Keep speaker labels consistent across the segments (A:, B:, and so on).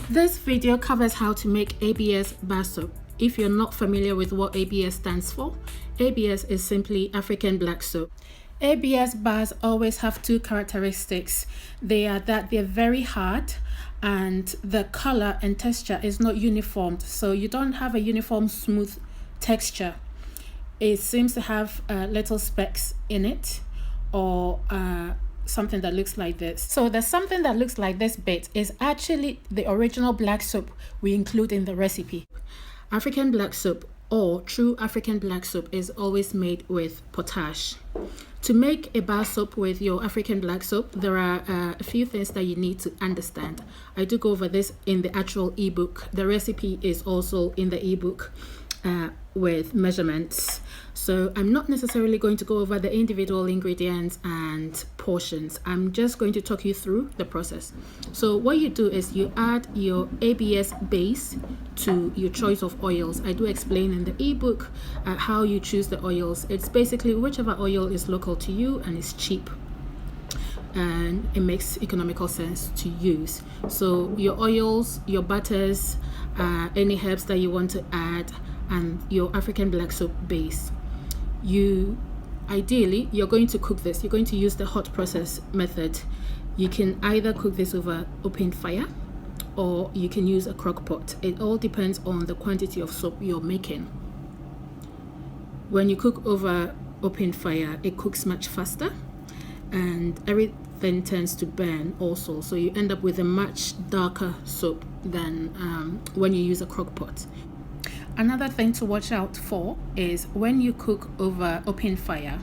A: This video covers how to make ABS bar soap. If you're not familiar with what ABS stands for, ABS is simply African black soap. ABS bars always have two characteristics. They are that they're very hard and the color and texture is not uniform. So you don't have a uniform smooth texture. It seems to have little specks in it, or something that looks like this. So the something that looks like this bit is actually the original black soap we include in the recipe. African black soap, or true African black soap, is always made with potash. To make a bar soap with your African black soap, there are a few things that you need to understand. I do go over this in the actual ebook. The recipe is also in the ebook with measurements. So I'm not necessarily going to go over the individual ingredients and portions. I'm just going to talk you through the process. So what you do is you add your ABS base to your choice of oils. I do explain in the ebook how you choose the oils. It's basically whichever oil is local to you and is cheap, and it makes economical sense to use. So your oils, your butters, any herbs that you want to add, and your African black soap base. Ideally you're going to cook this. You're going to use the hot process method. You can either cook this over open fire or you can use a crock pot. It all depends on the quantity of soap you're making. When you cook over open fire, it cooks much faster and everything tends to burn also, so you end up with a much darker soap than when you use a crock pot. Another thing to watch out for is when you cook over open fire,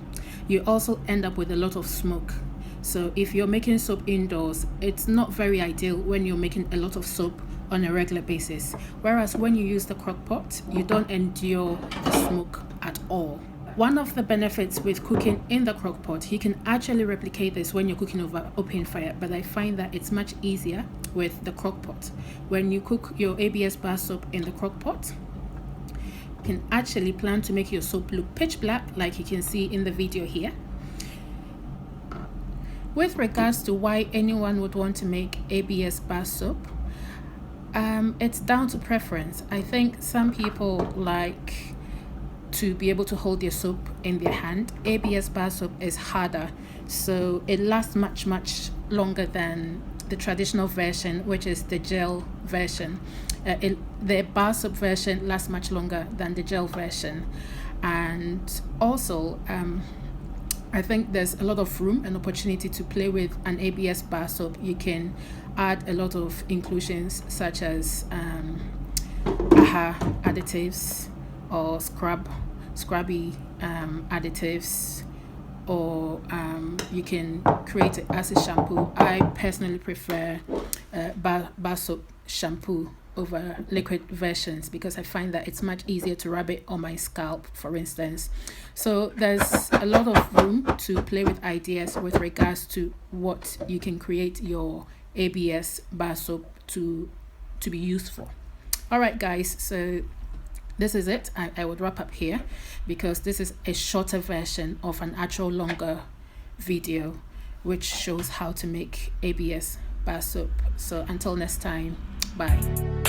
A: you also end up with a lot of smoke. So if you're making soap indoors, it's not very ideal when you're making a lot of soap on a regular basis. Whereas when you use the crock pot, you don't endure the smoke at all. One of the benefits with cooking in the crock pot, you can actually replicate this when you're cooking over open fire, but I find that it's much easier with the crock pot. When you cook your ABS bar soap in the crock pot, can actually plan to make your soap look pitch black, like you can see in the video here. With regards to why anyone would want to make ABS bar soap, it's down to preference. I think some people like to be able to hold their soap in their hand. ABS bar soap is harder, so it lasts much longer than the traditional version, which is the gel version. The bar soap version lasts much longer than the gel version, and also I think there's a lot of room and opportunity to play with an ABS bar soap. You can add a lot of inclusions such as AHA additives or scrubby additives, or you can create it as a shampoo. I personally prefer bar soap shampoo over liquid versions because I find that it's much easier to rub it on my scalp, for instance. So there's a lot of room to play with ideas with regards to what you can create your ABS bar soap to be useful. All right guys, so this is it. I would wrap up here because this is a shorter version of an actual longer video which shows how to make ABS bar soap. So until next time, bye.